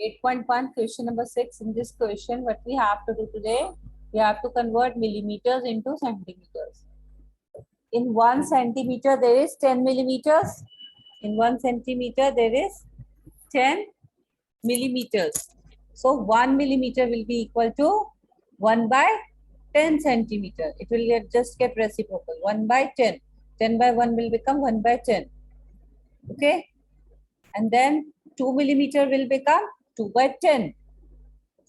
8.1 question number 6. In this question, what we have to do today, we have to convert millimeters into centimeters. In 1 centimeter, there is 10 millimeters. In 1 centimeter, there is 10 millimeters. So 1 millimeter will be equal to 1 by 10 centimeter. It will just get reciprocal. 1 by 10. 10 by 1 will become 1 by 10. Okay. And then 2 millimeter will become 2 by 10.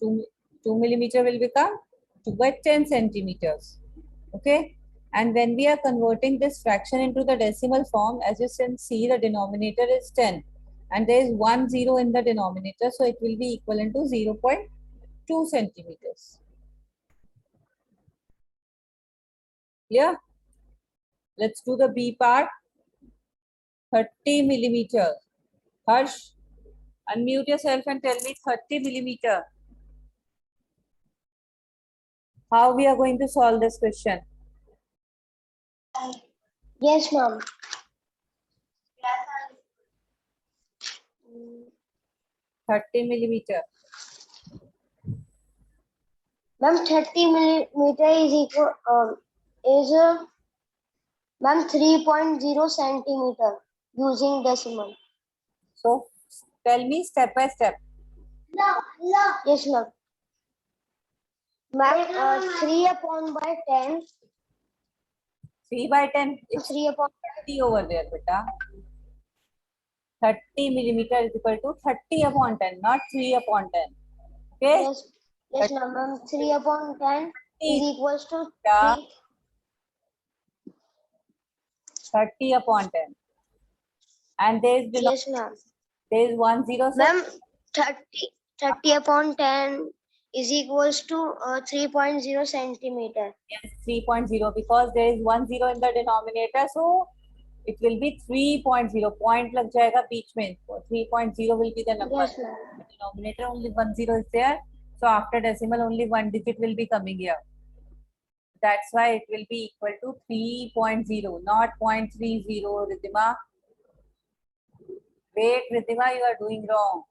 2 millimeter will become 2 by 10 centimeters. Okay. And when we are converting this fraction into the decimal form, as you can see, the denominator is 10. And there is 1 0 in the denominator. So it will be equivalent to 0.2 centimeters. Clear? Let's do the B part. 30 millimeter. Harsh, unmute yourself and tell me 30 millimeter. How we are going to solve this question? Yes, ma'am. 30 millimeter. Ma'am, 30 millimeter is equal ma'am 3.0 centimeter using decimal. So tell me step by step. Yes, ma'am. Ma'am, 3 upon by 10. 3 by 10. It's 3 upon 30 over there, beta. 30 millimeter is equal to 30 upon 10, not 3 upon 10. Okay? yes, ma'am. 3 upon 10 is equals to Yeah. 3. 30 upon 10. And there is Yes, ma'am. there is 1 0. So Ma'am, 30 upon 10 is equals to 3.0 centimeter. yes, 3.0 because there is 1 0 in the denominator. So it will be 3.0. Point lag jayega beech mein. So 3.0 will be the number. Yes, ma'am. In the denominator only 1 0 is there. So after decimal only 1 digit will be coming here. That's why it will be equal to 3.0, not 0.30, Ridhima. Wait, Ridhima, you are doing wrong.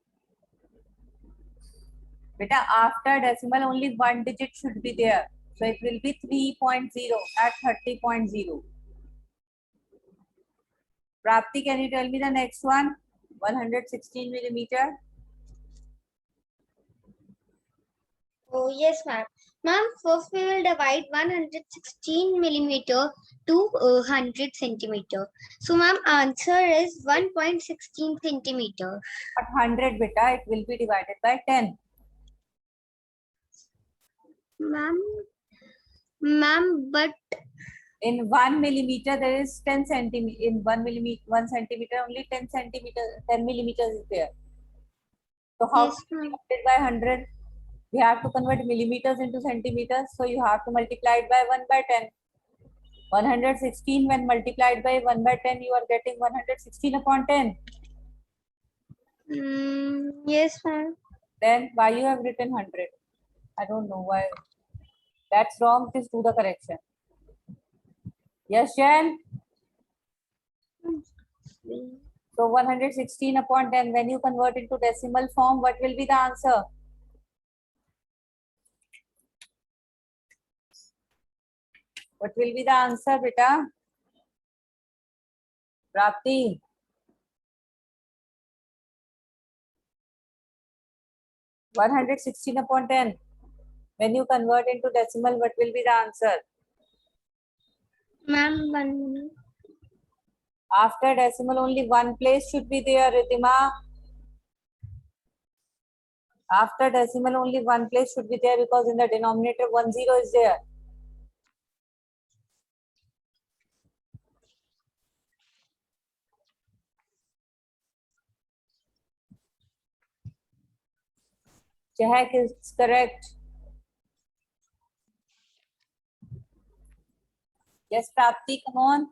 Beta, after decimal only 1 digit should be there. So it will be 3.0 at 30.0. Prapti, can you tell me the next one? 116 millimeter. Oh, yes, ma'am. Ma'am, first we will divide 116 millimeter to 100 centimeter. So, ma'am, answer is 1.16 centimeter. At 100 beta, it will be divided by 10. Ma'am, but In 1 millimeter, there is 10 centimeter. In 1 centimeter, only 10 millimeters is there. So how yes, ma'am. divided by 100? We have to convert millimeters into centimeters. So you have to multiply it by 1 by 10. 116 when multiplied by 1 by 10, you are getting 116 upon 10. Yes, ma'am. Then why you have written 100? I don't know why. That's wrong. Just do the correction. Yes, Jan? So 116 upon 10, when you convert into decimal form, what will be the answer? What will be the answer, beta? Prapti? (116 upon 10). When you convert into decimal, what will be the answer? Ma'am, 1 minute. After decimal, only one place should be there, Ritima. After decimal, only one place should be there because in the denominator 1 0 is there. Chehak is correct. Yes, Prapti, come on.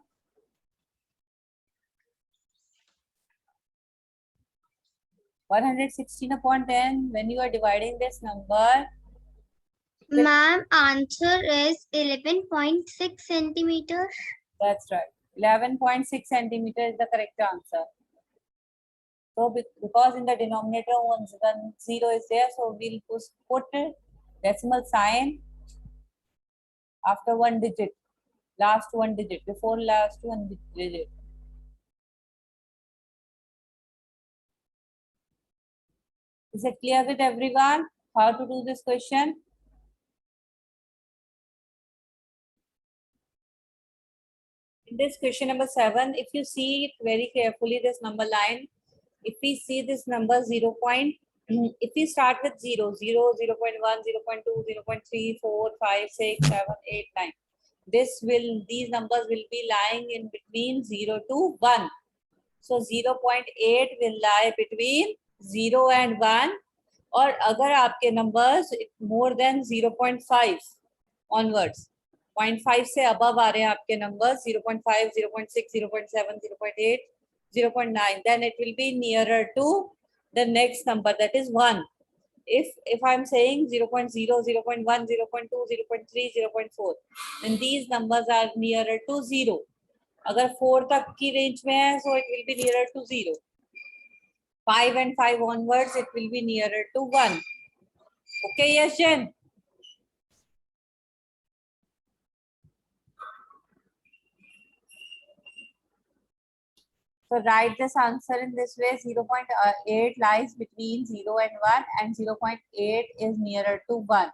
(116 upon 10). When you are dividing this number, Ma'am, answer is 11.6 centimeters. that's right. 11.6 centimeter is the correct answer. So because in the denominator one zero is there, so we'll put decimal sign after one digit, last one digit, before last one digit. Is it clear with everyone how to do this question? In this question number 7, if you see it very carefully, this number line, if we see this number 0. If we start with 0, 0, 0 0.1, 0 0.2, 0 0.3, 4, 5, 6, 7, 8, 9. These numbers will be lying in between 0 to 1. So 0.8 will lie between 0 and 1. और अगर आपके numbers more than 0.5 onwards, 0.5 से above आ रहे हैं आपके numbers 0.5, 0.6, 0.7, 0.8, 0.9, then it will be nearer to the next number, that is 1. If I'm saying 0.0, 0.1, 0.2, 0.3, 0.4, then these numbers are nearer to 0. अगर 4 तक की range में है, so it will be nearer to 0. 5 and 5 onwards, it will be nearer to 1. Okay, yes, Jen? So write this answer in this way. 0.8 lies between 0 and 1 and 0.8 is nearer to 1.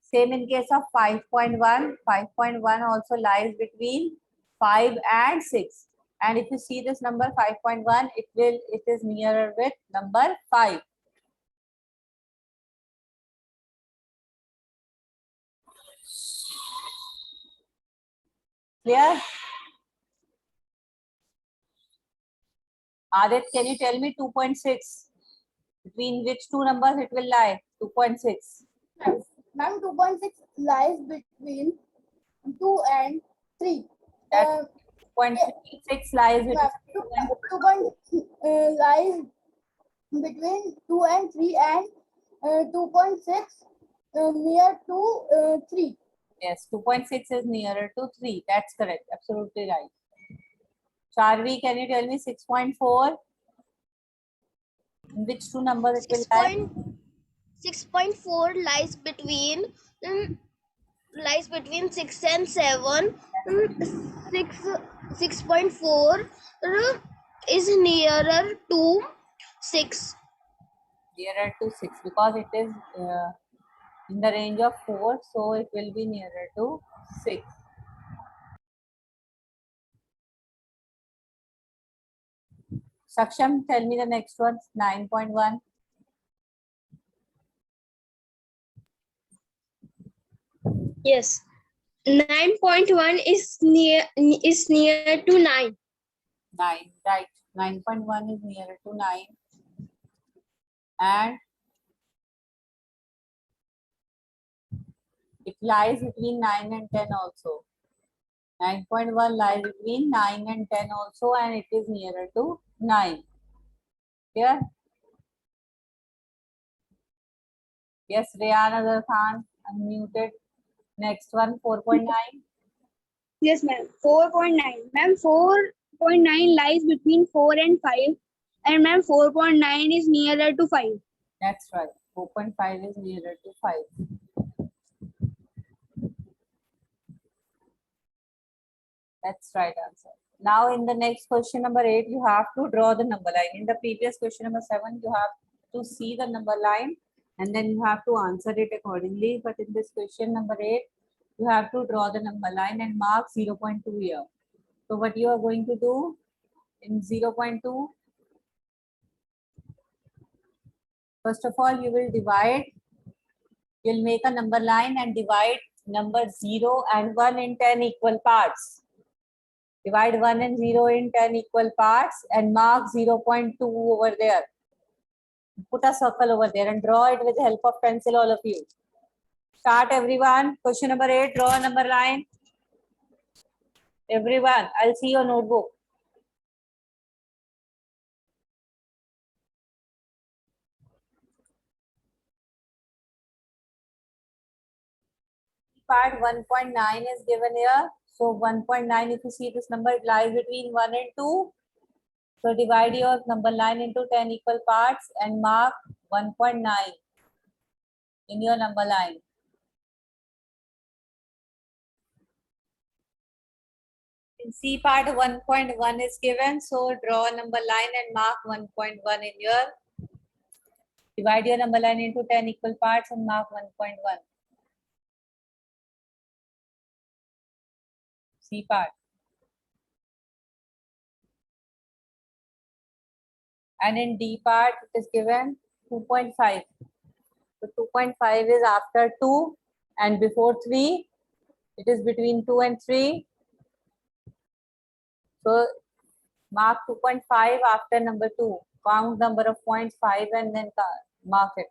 Same in case of 5.1. 5.1 also lies between 5 and 6. And if you see this number 5.1, it is nearer with number 5. Clear? Adit, can you tell me 2.6? Between which two numbers it will lie? 2.6. Ma'am, 2.6 lies between 2 and 3. That 0.6 lies between 2 lies between 2 and 3, and 2.6 near to 3. Yes, 2.6 is nearer to 3. That's correct. Absolutely right. Charvi, can you tell me 6.4? Which two numbers it will lie? 6.4 lies between 6 and 7. 6.4 is nearer to 6. Nearer to 6 because it is in the range of 4, so it will be nearer to 6. Saksham, tell me the next one. 9.1. Yes. 9.1 is near to 9. 9, right. 9.1 is nearer to 9. And it lies between 9 and 10 also. 9.1 lies between 9 and 10 also, and it is nearer to 9. Clear? Yes, Rayan Azhar Khan, unmuted. Next one, 4.9. Yes, ma'am. 4.9. Ma'am, 4.9 lies between 4 and 5. And ma'am, 4.9 is nearer to 5. That's right. 4.5 is nearer to 5. That's right answer. Now in the next question number 8, you have to draw the number line. In the previous question number 7, you have to see the number line and then you have to answer it accordingly. But in this question number 8, you have to draw the number line and mark 0.2 here. So what you are going to do in 0.2, first of all, you will divide. You'll make a number line and divide number 0 and 1 in 10 equal parts. Divide 1 and 0 in 10 equal parts and mark 0.2 over there. Put a circle over there and draw it with the help of pencil, all of you. Start everyone. Question number 8, draw a number line. Everyone, I'll see your notebook. Part 1.9 is given here. So 1.9, if you see this number, it lies between 1 and 2. So divide your number line into 10 equal parts and mark 1.9 in your number line. In C part 1.1 is given, so draw a number line and mark 1.1 in your, divide your number line into 10 equal parts and mark 1.1. C part. And in D part it is given 2.5. So 2.5 is after 2 and before 3. It is between 2 and 3. So mark 2.5 after number 2. Count number of points 5 and then mark it.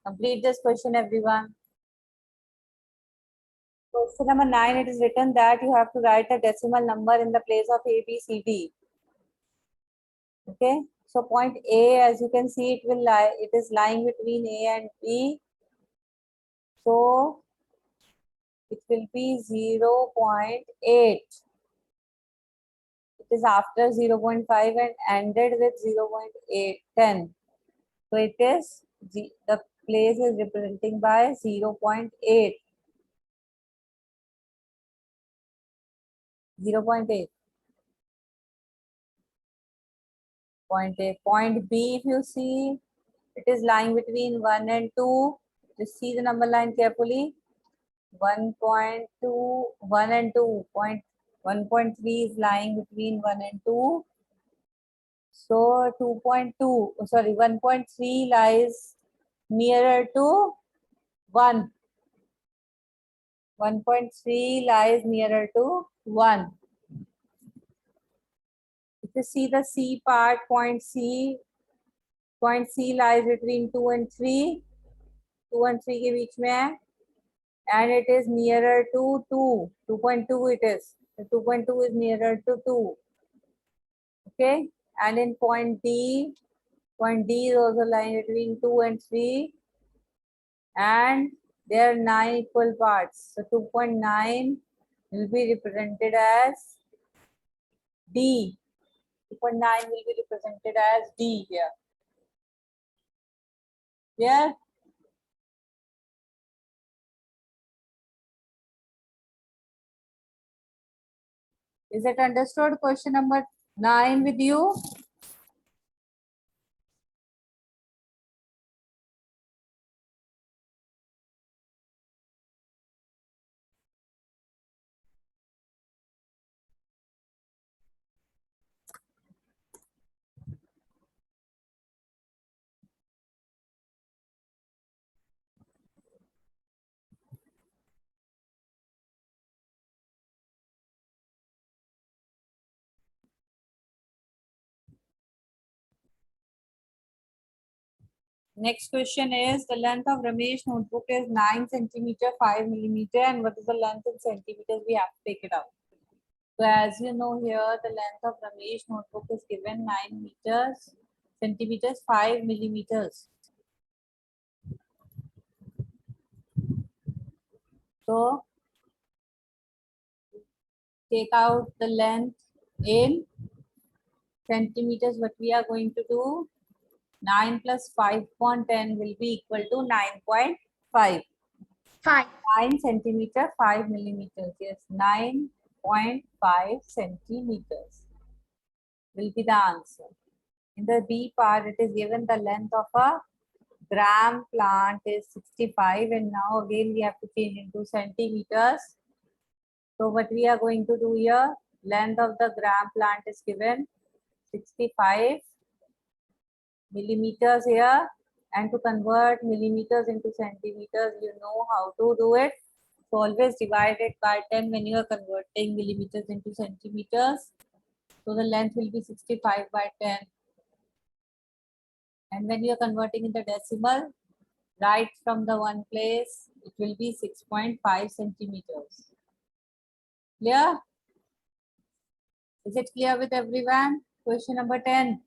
Complete this question, everyone. Question number 9, it is written that you have to write a decimal number in the place of A, B, C, D. Okay, so point A, as you can see, it is lying between A and B. So it will be 0.8. It is after 0.5 and ended with 0.810. So it is the place is representing by 0.8. 0.8. Point B, if you see, it is lying between 1 and 2. Just see the number line carefully. 1.2, 1 and 2. 1.3 is lying between 1 and 2. So 2.2, sorry, 1.3 lies nearer to 1. 1.3 lies nearer to 1. If you see the C part, point C lies between 2 and 3. 2 and 3 के बीच में है. And it is nearer to 2. 2.2 it is. So 2.2 is nearer to 2. Okay. And in point D is also lying between 2 and 3. And there are 9 equal parts. So 2.9 will be represented as D. 2.9 will be represented as D here. Yeah. Is it understood? Question number 9 with you? Next question is, the length of Ramesh notebook is 9 centimeter, 5 millimeter, and what is the length in centimeters? We have to take it out. So as you know here, the length of Ramesh notebook is given 9 meters, centimeters, 5 millimeters. So take out the length in centimeters. What we are going to do, 9 plus 5.10 will be equal to 9.5. 9 centimeter, 5 millimeters. Yes, 9.5 centimeters will be the answer. In the B part, it is given the length of a gram plant is 65, and now again we have to change into centimeters. So what we are going to do here, length of the gram plant is given 65 millimeters here, and to convert millimeters into centimeters, you know how to do it. So always divide it by 10 when you are converting millimeters into centimeters. So the length will be 65 by 10. And when you are converting in the decimal, right from the one place, it will be 6.5 centimeters. Clear? Is it clear with everyone? Question number 10.